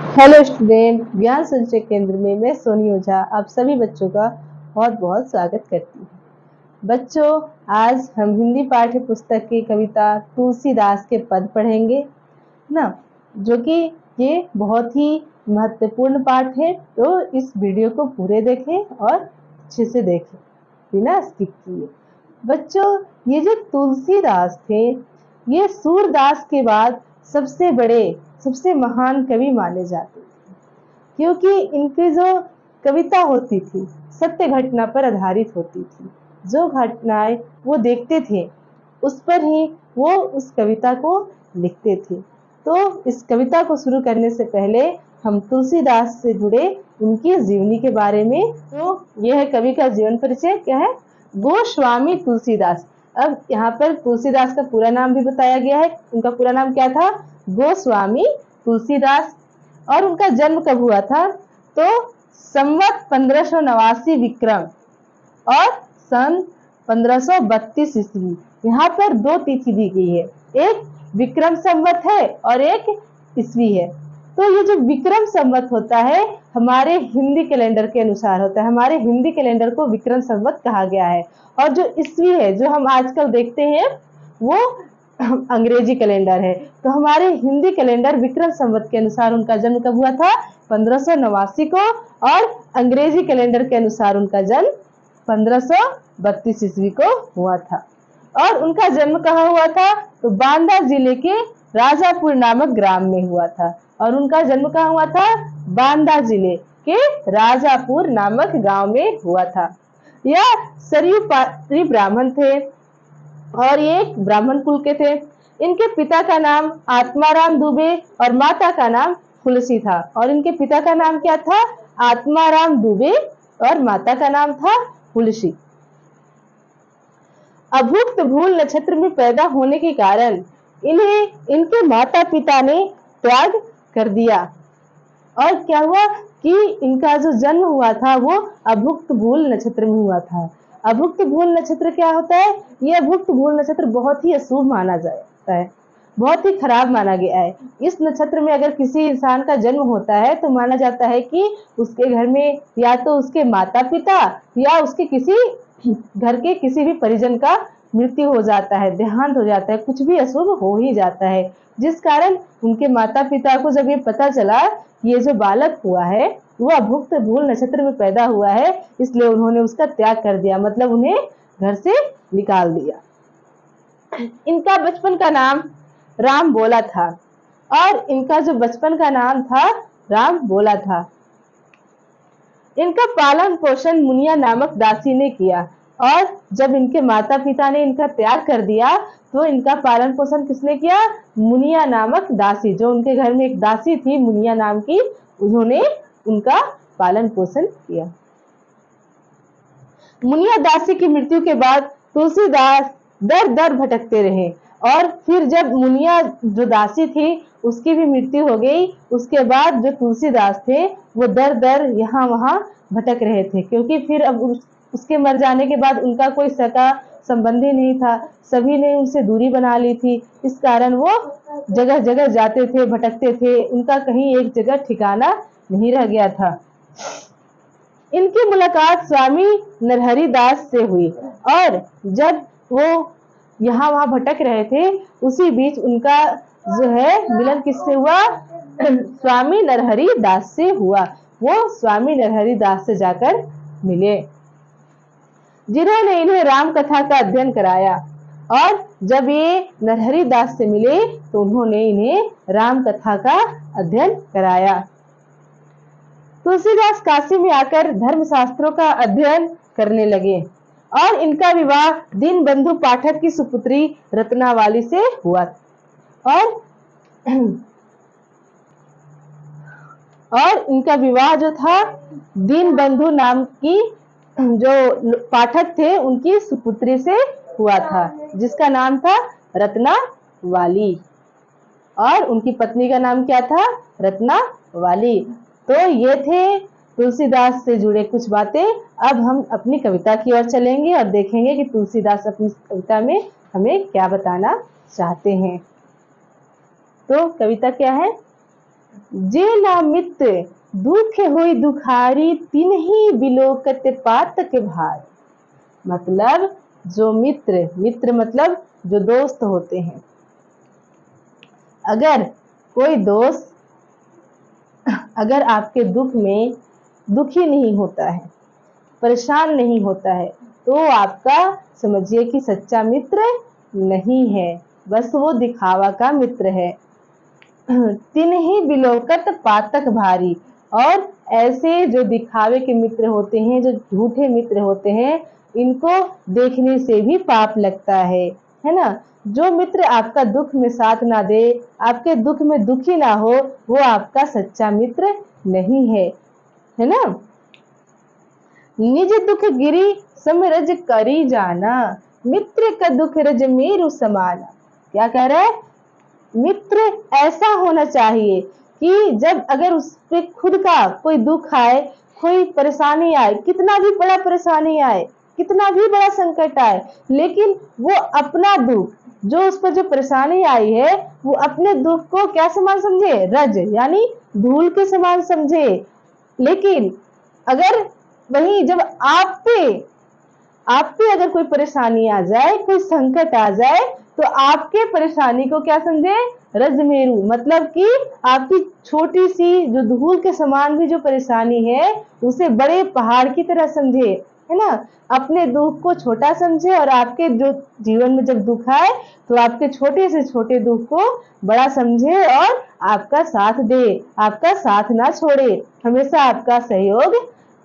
Hello student, ज्ञान संचय केंद्र में मैं सोनी ओझा आप सभी बच्चों का बहुत बहुत स्वागत करती हूँ। बच्चों, आज हम हिंदी पाठ्य पुस्तक की कविता तुलसीदास के पद पढ़ेंगे ना, जो कि ये बहुत ही महत्वपूर्ण पाठ है। तो इस वीडियो को पूरे देखें और अच्छे से देखें बिना स्किप किए। बच्चों, ये जो तुलसीदास थे, ये सूरदास के बाद सबसे बड़े, सबसे महान कवि माने जाते थे, क्योंकि इनकी जो कविता होती थी सत्य घटना पर आधारित होती थी। जो घटनाएं वो देखते थे उस पर ही वो उस कविता को लिखते थे। तो इस कविता को शुरू करने से पहले हम तुलसीदास से जुड़े उनकी जीवनी के बारे में, तो यह है कवि का जीवन परिचय। क्या है? गोस्वामी तुलसीदास। अब यहाँ पर तुलसीदास का पूरा नाम भी बताया गया है। उनका पूरा नाम क्या था? गोस्वामी तुलसीदास। और उनका जन्म कब हुआ था? तो संवत 1589 विक्रम और सन 1532 ईस्वी। यहाँ पर दो तिथि दी गई है, एक विक्रम संवत है और एक ईस्वी है। तो ये जो विक्रम संवत होता है हमारे हिंदी कैलेंडर के अनुसार होता है। हमारे हिंदी कैलेंडर को विक्रम संवत कहा गया है। और जो ईस्वी है, जो हम आजकल देखते हैं, वो अंग्रेजी कैलेंडर है। तो हमारे हिंदी कैलेंडर विक्रम संवत के अनुसार उनका जन्म कब हुआ था? 1589 को। और अंग्रेजी कैलेंडर के अनुसार उनका जन्म 1532 ईस्वी को हुआ था। और उनका जन्म कहाँ हुआ था? तो बांदा जिले के राजापुर नामक ग्राम में हुआ था। और उनका जन्म कहाँ हुआ था? बांदा जिले के राजापुर नामक गांव में हुआ था। यह सरयू पारी ब्राह्मण थे और ये ब्राह्मण कुल के थे। इनके पिता का नाम आत्माराम दुबे और माता का नाम तुलसी था। और इनके पिता का नाम क्या था? आत्माराम दुबे और माता का नाम था तुलसी। अभुक्त भूल नक्षत्र में पैदा होने के कारण इन्हें इनके माता पिता ने त्याग कर दिया। और क्या हुआ कि इनका जो जन्म हुआ था वो अभुक्त भूल नक्षत्र में हुआ था। अभुक्त भूल नक्षत्र क्या होता है? ये अभुक्त भूल नक्षत्र बहुत ही अशुभ माना जाता है, बहुत ही खराब माना गया है। इस नक्षत्र में अगर किसी इंसान का जन्म होता है तो माना जाता है कि उसके घर में या तो उसके माता पिता या उसके किसी घर के किसी भी परिजन का मृत्यु हो जाता है, देहांत हो जाता है, कुछ भी अशुभ हो ही जाता है। जिस कारण उनके माता पिता को जब ये पता चला ये जो बालक हुआ है वो अभुक्त भूल नक्षत्र में पैदा हुआ है, इसलिए उन्होंने उसका त्याग कर दिया, मतलब उन्हें घर से निकाल दिया। इनका बचपन का नाम राम बोला था। और इनका जो बचपन का नाम था राम बोला था। इनका पालन पोषण मुनिया नामक दासी ने किया। और जब इनके माता पिता ने इनका त्याग कर दिया तो इनका पालन पोषण किसने किया? मुनिया नामक दासी, जो उनके घर में एक दासी थी मुनिया नाम की, उन्होंने उनका पालन पोषण किया। मुनिया दासी की मृत्यु के बाद तुलसीदास दर दर भटकते रहे। और फिर जब मुनिया जो दासी थी उसकी भी मृत्यु हो गई, उसके बाद जो तुलसीदास थे वो दर दर यहाँ वहां भटक रहे थे, क्योंकि फिर अब उसके मर जाने के बाद उनका कोई सगा संबंधी नहीं था, सभी ने उनसे दूरी बना ली थी। इस कारण वो जगह जगह जाते थे, भटकते थे, उनका कहीं एक जगह ठिकाना नहीं रह गया था। इनकी मुलाकात स्वामी नरहरि दास से हुई। और जब वो यहाँ वहां भटक रहे थे उसी बीच उनका जो है मिलन किससे हुआ? स्वामी नरहरि दास से हुआ। वो स्वामी नरहरि दास से जाकर मिले, जिन्होंने इन्हें राम कथा का अध्ययन कराया। और जब ये नरहरि दास से मिले तो उन्होंने इन्हें राम कथा का अध्ययन कराया। तुलसीदास काशी में आकर धर्मशास्त्रों का अध्ययन करने लगे। और इनका विवाह दीनबंधु पाठक की सुपुत्री रत्नावली से हुआ। और इनका विवाह जो था दीनबंधु नाम की जो पाठक थे उनकी सुपुत्री से हुआ था, जिसका नाम था रत्नावली। और उनकी पत्नी का नाम क्या था? रत्नावली। तो ये थे तुलसीदास से जुड़े कुछ बातें। अब हम अपनी कविता की ओर चलेंगे और देखेंगे कि तुलसीदास अपनी कविता में हमें क्या बताना चाहते हैं। तो कविता क्या है? जे ना मित्र दुख होई दुखारी, तिन्ही बिलोकत पातक भार। मतलब जो मित्र, मित्र मतलब जो दोस्त होते हैं, अगर कोई दोस्त अगर आपके दुख में दुखी नहीं होता है, परेशान नहीं होता है, तो आपका समझिए कि सच्चा मित्र नहीं है, बस वो दिखावा का मित्र है। तिन्ही बिलोकत पातक भारी, और ऐसे जो दिखावे के मित्र होते हैं, जो झूठे मित्र होते हैं, इनको देखने से भी पाप लगता है ना। जो मित्र आपका दुख में साथ ना दे, आपके दुख में दुखी ना हो, वो आपका सच्चा मित्र नहीं है ना। निज दुख गिरी समरज करी जाना, मित्र का दुख रज मेरु समाना। क्या कह रहा है? मित्र ऐसा होना चाहिए कि जब अगर उस पे खुद का कोई दुख आए, कोई परेशानी आए, कितना भी बड़ा परेशानी आए, कितना भी बड़ा संकट आए, लेकिन वो अपना दुख, जो उस पर जो परेशानी आई है, वो अपने दुख को क्या समान समझे? रज, यानी धूल के समान समझे। लेकिन अगर वही जब आप पे अगर कोई परेशानी आ जाए, कोई संकट आ जाए, तो आपके परेशानी को क्या समझे? रजमेरू, मतलब कि आपकी छोटी सी जो धूल के समान भी जो परेशानी है, उसे बड़े पहाड़ की तरह समझे, है ना। अपने दुख को छोटा समझे, और आपके जो जीवन में जब दुख आए, तो आपके छोटे से छोटे दुख को बड़ा समझे और आपका साथ दे, आपका साथ ना छोड़े, हमेशा आपका सहयोग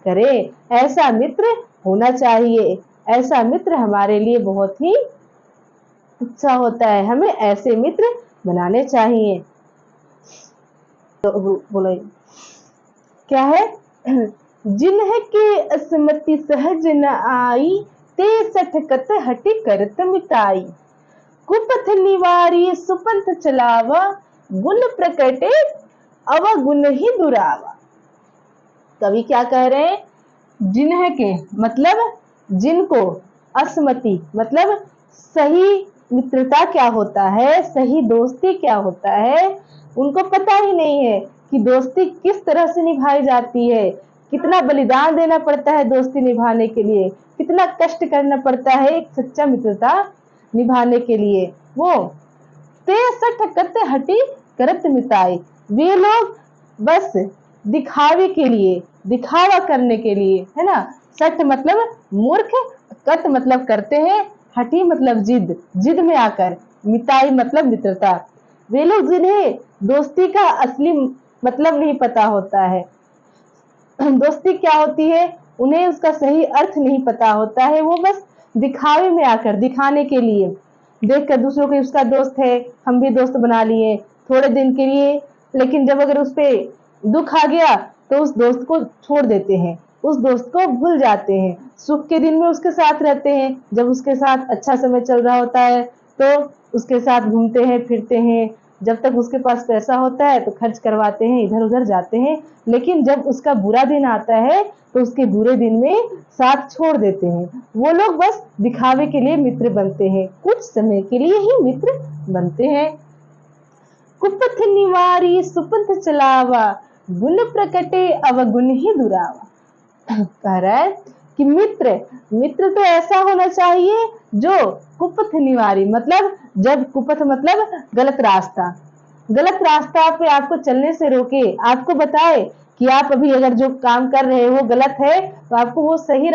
करे। ऐसा मित्र होना चाहिए। ऐसा मित्र हमारे लिए बहुत ही अच्छा होता है, हमें ऐसे मित्र बनाने चाहिए। तो बोलो क्या है? जिन्ह के असमति सहज न आई, ते सठकत हटि करत मिटाई। कुपथ निवारी सुपंथ चलावा, गुण प्रकटे अवगुण ही दुरावा। कवि क्या कह रहे हैं? जिन्ह के मतलब जिनको, असमति मतलब सही मित्रता क्या होता है, सही दोस्ती क्या होता है, उनको पता ही नहीं है कि दोस्ती किस तरह से निभाई जाती है, कितना बलिदान देना पड़ता है दोस्ती निभाने के लिए, कितना कष्ट करना पड़ता है एक सच्चा मित्रता निभाने के लिए। वो ते सठ हटी करत मिताई, वे लोग बस दिखावे के लिए, दिखावा करने के लिए, है ना। सठ मतलब मूर्ख, कत मतलब करते हैं, हटी मतलब जिद, जिद में आकर, मिताई मतलब मित्रता। वे लोग जिन्हें दोस्ती का असली मतलब नहीं पता होता है, दोस्ती क्या होती है, उन्हें उसका सही अर्थ नहीं पता होता है, वो बस दिखावे में आकर, दिखाने के लिए, देखकर दूसरों के उसका दोस्त है, हम भी दोस्त बना लिए थोड़े दिन के लिए, लेकिन जब अगर उस पे दुख आ गया, तो उस दोस्त को छोड़ देते हैं, उस दोस्त को भूल जाते हैं। सुख के दिन में उसके साथ रहते हैं, जब उसके साथ अच्छा समय चल रहा होता है, तो उसके साथ घूमते हैं, फिरते हैं, जब तक उसके पास पैसा होता है तो खर्च करवाते हैं, इधर उधर जाते हैं, लेकिन जब उसका बुरा दिन आता है, तो उसके बुरे दिन में साथ छोड़ देते हैं। वो लोग बस दिखावे के लिए मित्र बनते हैं, कुछ समय के लिए ही मित्र बनते हैं। कुपथ निवारी सुपथ चलावा, गुण प्रकटे अवगुण ही दुरावा। कह रहा है कि मित्र, मित्र तो ऐसा होना चाहिए जो कुपथ निवारी, मतलब जब कुपथ मतलब गलत रास्ता, गलत रास्ता पे आपको चलने से रोके, आपको बताए कि आप अभी अगर जो काम कर रहे हो गलत है, तो आपको वो सही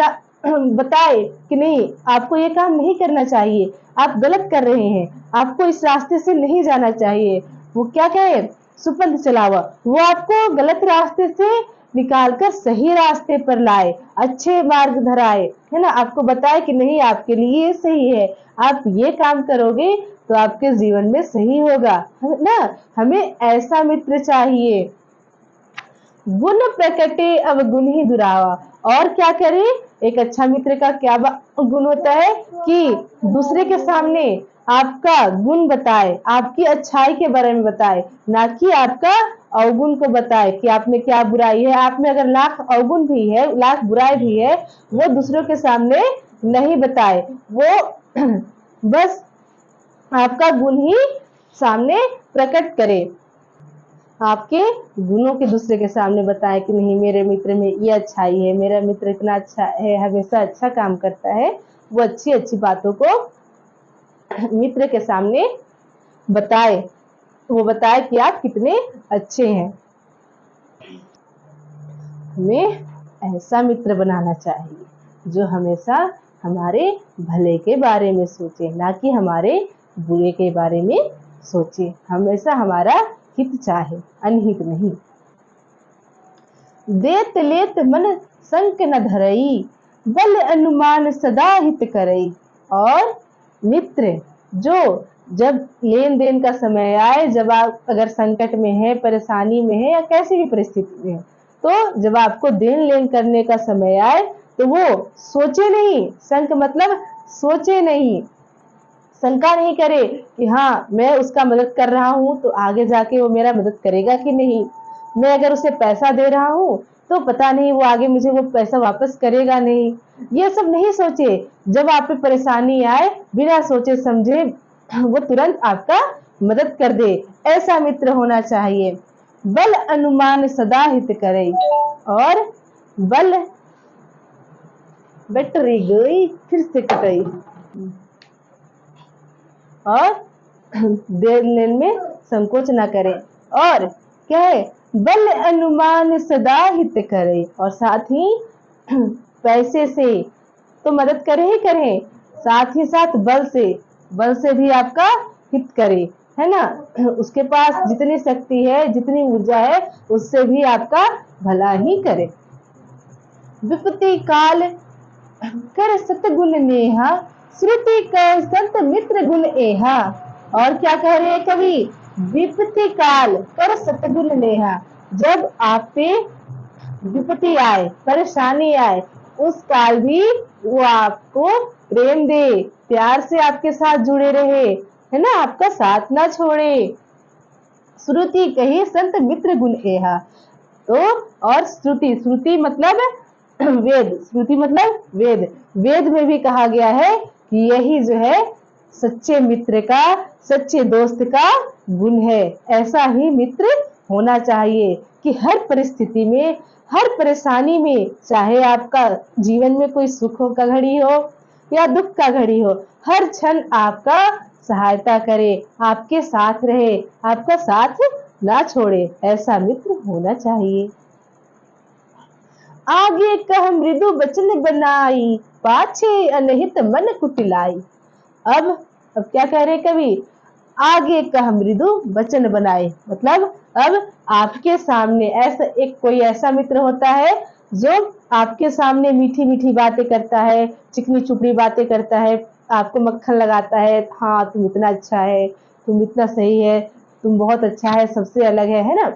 बताए कि नहीं, आपको ये काम नहीं करना चाहिए, आप गलत कर रहे हैं, आपको इस रास्ते से नहीं जाना चाहिए। वो क्या कहे? सुपंथ चलावा, वो आपको गलत रास्ते से निकालकर सही रास्ते पर लाए, अच्छे मार्ग धराए, है ना, आपको बताए कि नहीं, आपके लिए ये सही है, आप ये काम करोगे तो आपके जीवन में सही होगा, है ना। हमें ऐसा मित्र चाहिए। गुण प्रकटे अवगुण ही दुरावा, और क्या करे? एक अच्छा मित्र का क्या गुण होता है कि दूसरे के सामने आपका गुण बताए, आपकी अच्छाई के बारे में बताए, ना कि आपका अवगुण को बताए कि आप में क्या बुराई है। आप में अगर लाख अवगुण भी है, लाख बुराई भी है, वो दूसरों के सामने नहीं बताए, वो बस आपका गुण ही सामने प्रकट करे। आपके गुणों के दूसरे के सामने बताएं कि नहीं मेरे मित्र में ये अच्छाई है, मेरा मित्र इतना अच्छा है, हमेशा अच्छा काम करता है। वो अच्छी अच्छी बातों को मित्र के सामने बताए, वो बताए कि आप कितने अच्छे हैं। हमें ऐसा मित्र बनाना चाहिए जो हमेशा हमारे भले के बारे में सोचे, ना कि हमारे बुरे के बारे में सोचे। हमेशा हमारा हित चाहे, अनहित नहीं। देत लेत मन संक न धरई, बल अनुमान सदा हित करई। और मित्र जो जब लेन देन का समय आए, जब आप अगर संकट में है, परेशानी में है या कैसी भी परिस्थिति में है, तो जब आपको देन लेन करने का समय आए तो वो सोचे नहीं, संक मतलब सोचे नहीं, शंका नहीं करे कि हाँ मैं उसका मदद कर रहा हूं तो आगे जाके वो मेरा मदद करेगा कि नहीं, मैं अगर उसे पैसा दे रहा हूं तो पता नहीं वो आगे मुझे वो पैसा वापस करेगा नहीं, ये सब नहीं सोचे। जब आप पे परेशानी आए बिना सोचे समझे वो तुरंत आपका मदद कर दे, ऐसा मित्र होना चाहिए। बल अनुमान सदा हित करे। और बल बैटरी गई फिर से कटई। और देन लेन में संकोच ना करे। और क्या है, बल अनुमान सदा हित करे। और साथ ही पैसे से तो मदद करे ही करे, साथ ही साथ बल से भी आपका हित करे, है ना। उसके पास जितनी शक्ति है, जितनी ऊर्जा है, उससे भी आपका भला ही करे। विपत्ति काल कर सतगुण नेहा, श्रुति कर संत मित्र गुण एहा। और क्या कह रहे हैं कवि, विपत्ति काल कर सतगुण नेहा। जब आप पे विपत्ति आए, परेशानी आए, उस काल भी वो आपको प्रेम दे, प्यार से आपके साथ जुड़े रहे, है ना, आपका साथ ना छोड़े। श्रुति कही संत मित्र गुण एहा। तो और श्रुति मतलब वेद, श्रुति मतलब वेद, वेद में भी कहा गया है कि यही जो है सच्चे मित्र का, सच्चे दोस्त का गुण है। ऐसा ही मित्र होना चाहिए कि हर परिस्थिति में, हर परेशानी में, चाहे आपका जीवन में कोई सुख का घड़ी हो या दुख का घड़ी हो, हर क्षण आपका सहायता करे, आपके साथ रहे, आपका साथ ना छोड़े, ऐसा मित्र होना चाहिए। आगे कह मृदु वचन बनाई, पाछे अनहित मन कुटिलाई। अब क्या कह रहे कवि, आगे कह मृदु वचन बनाए, मतलब अब आपके सामने ऐसा एक कोई ऐसा मित्र होता है जो आपके सामने मीठी मीठी बातें करता है, चिकनी चुपड़ी बातें करता है, आपको मक्खन लगाता है, हाँ तुम इतना अच्छा है, तुम इतना सही है, तुम बहुत अच्छा है, सबसे अलग है ना,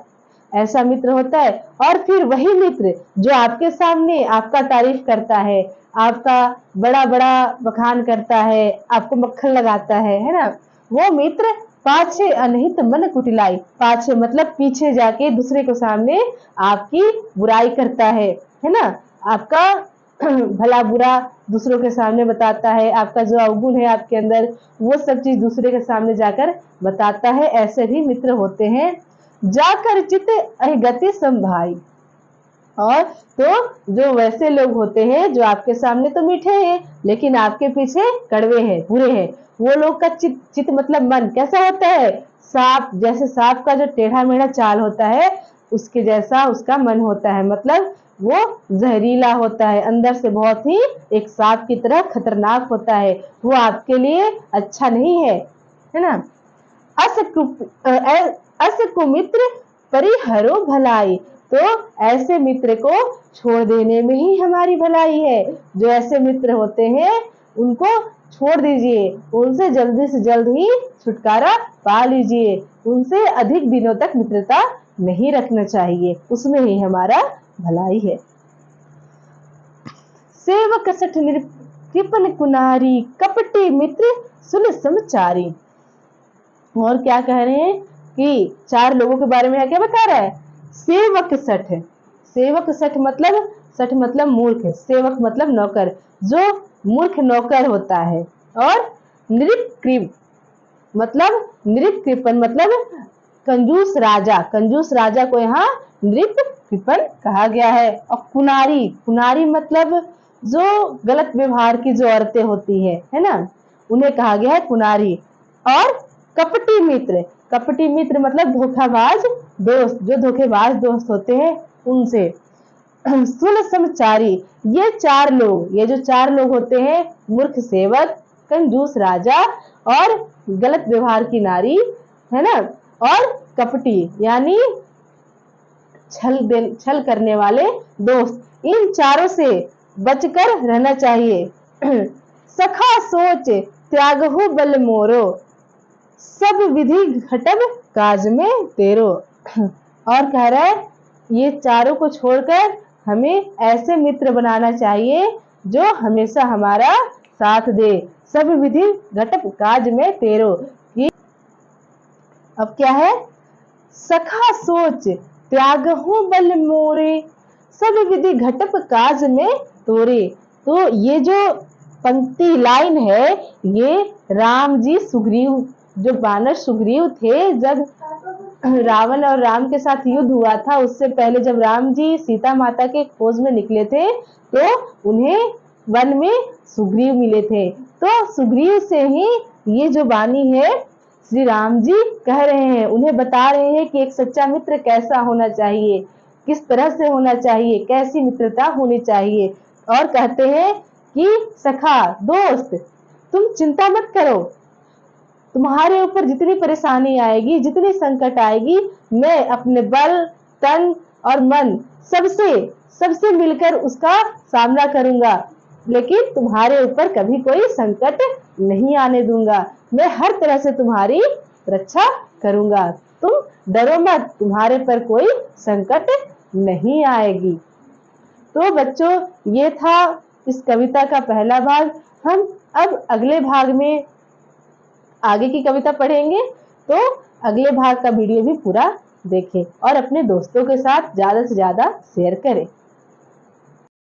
ऐसा मित्र होता है। और फिर वही मित्र जो आपके सामने आपका तारीफ करता है, आपका बड़ा बड़ा बखान करता है, आपको मक्खन लगाता है ना, वो मित्र पाछे अनहित मन कुटिलाई। पाछे मतलब पीछे जाके दूसरे को सामने आपकी बुराई करता है ना, आपका भला बुरा दूसरों के सामने बताता है, आपका जो अवगुण है आपके अंदर वो सब चीज दूसरे के सामने जाकर बताता है। ऐसे भी मित्र होते हैं। जाकर चित गति संभाई। और तो जो वैसे लोग होते हैं जो आपके सामने तो मीठे हैं लेकिन आपके पीछे कड़वे हैं, बुरे हैं, वो लोग का चित मतलब मन कैसा होता है, सांप जैसे, सांप का जो टेढ़ा मेढ़ा चाल होता है उसके जैसा उसका मन होता है, मतलब वो जहरीला होता है, अंदर से बहुत ही एक सांप की तरह खतरनाक होता है, वो आपके लिए अच्छा नहीं है ना। अस कुमित्र परिहरो भलाई। तो ऐसे मित्र को छोड़ देने में ही हमारी भलाई है। जो ऐसे मित्र होते हैं उनको छोड़ दीजिए, उनसे जल्दी से जल्द ही छुटकारा पा लीजिए, उनसे अधिक दिनों तक मित्रता नहीं रखना चाहिए, उसमें ही हमारा भलाई है। सेवक सठ कृपन कुनारी, कपटी मित्र सुन समचारी। और क्या कह रहे हैं कि चार लोगों के बारे में क्या बता रहा है, सेवक सठ। सेवक सठ मतलब मूर्ख, सेवक मतलब नौकर, जो मूर्ख नौकर होता है। और निरकृप मतलब निरकृपन मतलब कंजूस राजा को यहाँ नृप कृपण कहा गया है। और कुनारी मतलब जो गलत व्यवहार की जो औरतें होती है ना, उन्हें कहा गया है कुनारी। और कपटी मित्र मतलब धोखाबाज दोस्त, जो धोखेबाज दोस्त होते हैं उनसे। सुन समचारी, ये जो चार लोग होते हैं, मूर्ख सेवक, कंजूस राजा और गलत व्यवहार की नारी, है ना, और कपटी यानी छल करने वाले दोस्त, इन चारों से बचकर रहना चाहिए। सखा सोच त्यागहु बल मोरो, सब विधि घटब काज में तेरो। और कह रहा है ये चारों को छोड़कर हमें ऐसे मित्र बनाना चाहिए जो हमेशा हमारा साथ दे। सब विधि घटब काज में तेरो। अब क्या है, सखा सोच त्यागहु बल मोरे, सब विधि घटप काज में तोरे। तो ये जो पंक्ति लाइन है, ये राम जी सुग्रीव, जो बानर सुग्रीव थे, जब रावण और राम के साथ युद्ध हुआ था, उससे पहले जब राम जी सीता माता के खोज में निकले थे, तो उन्हें वन में सुग्रीव मिले थे। तो सुग्रीव से ही ये जो वाणी है श्री राम जी कह रहे हैं, उन्हें बता रहे हैं कि एक सच्चा मित्र कैसा होना चाहिए, किस तरह से होना चाहिए, कैसी मित्रता होनी चाहिए। और कहते हैं कि सखा दोस्त, तुम चिंता मत करो, तुम्हारे ऊपर जितनी परेशानी आएगी, जितनी संकट आएगी, मैं अपने बल, तन और मन सबसे मिलकर उसका सामना करूंगा, लेकिन तुम्हारे ऊपर कभी कोई संकट नहीं आने दूंगा। मैं हर तरह से तुम्हारी रक्षा करूंगा, तुम डरो मत, तुम्हारे पर कोई संकट नहीं आएगी। तो बच्चों, ये था इस कविता का पहला भाग। हम अब अगले भाग में आगे की कविता पढ़ेंगे, तो अगले भाग का वीडियो भी पूरा देखें और अपने दोस्तों के साथ ज्यादा से ज्यादा शेयर करें।